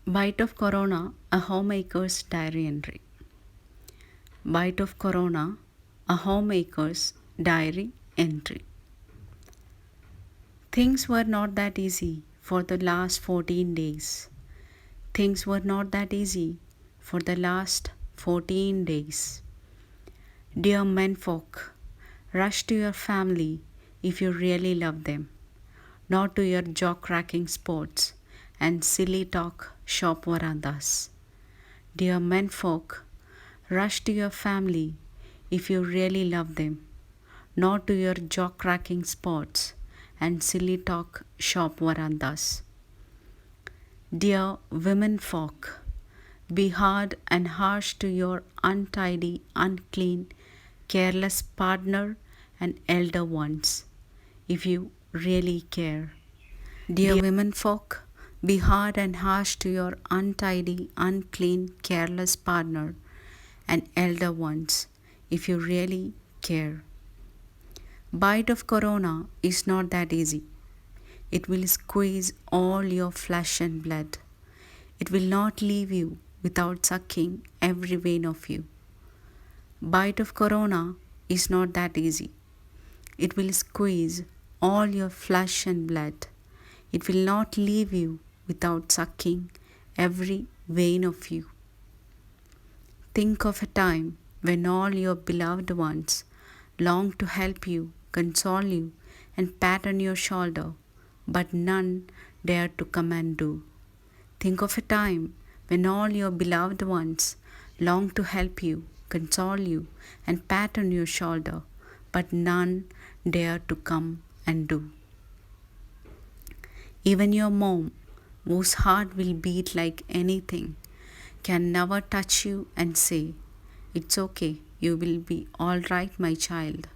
Bite of Corona, a homemaker's diary entry. Bite of Corona, a homemaker's diary entry. Things were not that easy for the last 14 days. Things were not that easy for the last 14 days. Dear menfolk, rush to your family if you really love them, not to your jaw-cracking sports and silly talk shop verandas. Dear menfolk, rush to your family if you really love them, not to your jaw-cracking sports and silly talk shop verandas. Dear womenfolk, be hard and harsh to your untidy, unclean, careless partner and elder ones, if you really care. Dear womenfolk, be hard and harsh to your untidy, unclean, careless partner and elder ones, if you really care. Bite of Corona is not that easy. It will squeeze all your flesh and blood. It will not leave you without sucking every vein of you. Bite of Corona is not that easy. It will squeeze all your flesh and blood. It will not leave you without sucking every vein of you. Think of a time when all your beloved ones long to help you, console you, and pat on your shoulder, but none dare to come and do. Think of a time when all your beloved ones long to help you, console you, and pat on your shoulder, but none dare to come and do. Even your mom, whose heart will beat like anything, can never touch you and say, "It's okay, you will be all right, my child."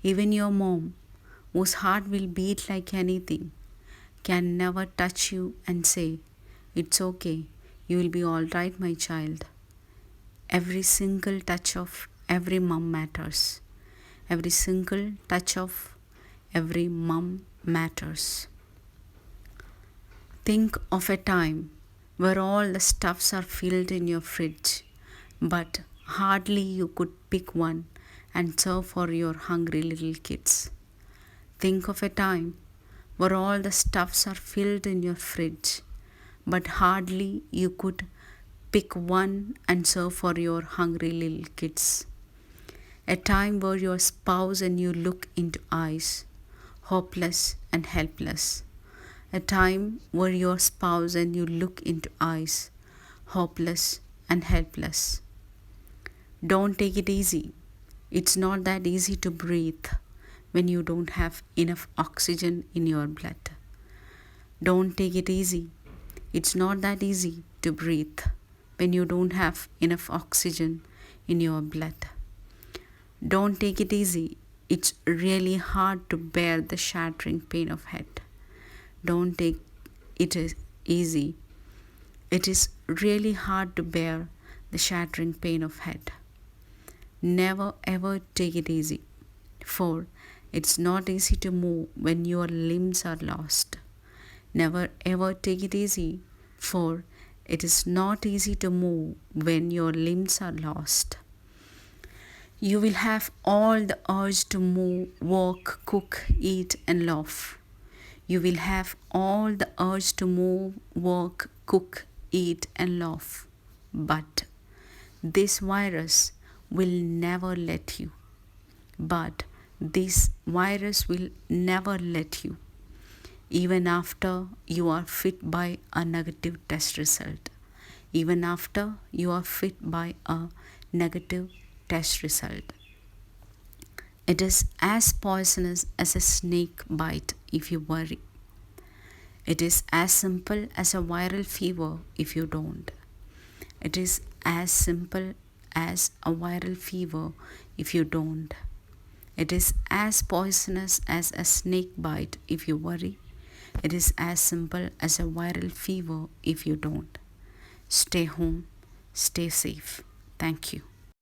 Even your mom, whose heart will beat like anything, can never touch you and say, "It's okay, you will be all right, my child." Every single touch of every mom matters. Every single touch of every mom matters. Think of a time where all the stuffs are filled in your fridge, but hardly you could pick one and serve for your hungry little kids. Think of a time where all the stuffs are filled in your fridge, but hardly you could pick one and serve for your hungry little kids. A time where your spouse and you look into eyes, hopeless and helpless. A time where your spouse and you look into eyes, hopeless and helpless. Don't take it easy. It's not that easy to breathe when you don't have enough oxygen in your blood. Don't take it easy. It's not that easy to breathe when you don't have enough oxygen in your blood. Don't take it easy. It's really hard to bear the shattering pain of head. Don't take it easy. It is really hard to bear the shattering pain of head. Never ever take it easy, for it's not easy to move when your limbs are lost. Never ever take it easy, for it is not easy to move when your limbs are lost. You will have all the urge to move, work, cook, eat, and laugh. You will have all the urge to move, work, cook, eat, and laugh. But this virus will never let you. But this virus will never let you. Even after you are fit by a negative test result. Even after you are fit by a negative test result. It is as poisonous as a snake bite if you worry. It is as simple as a viral fever if you don't. It is as simple as a viral fever if you don't. It is as poisonous as a snake bite if you worry. It is as simple as a viral fever if you don't. Stay home, stay safe. Thank you.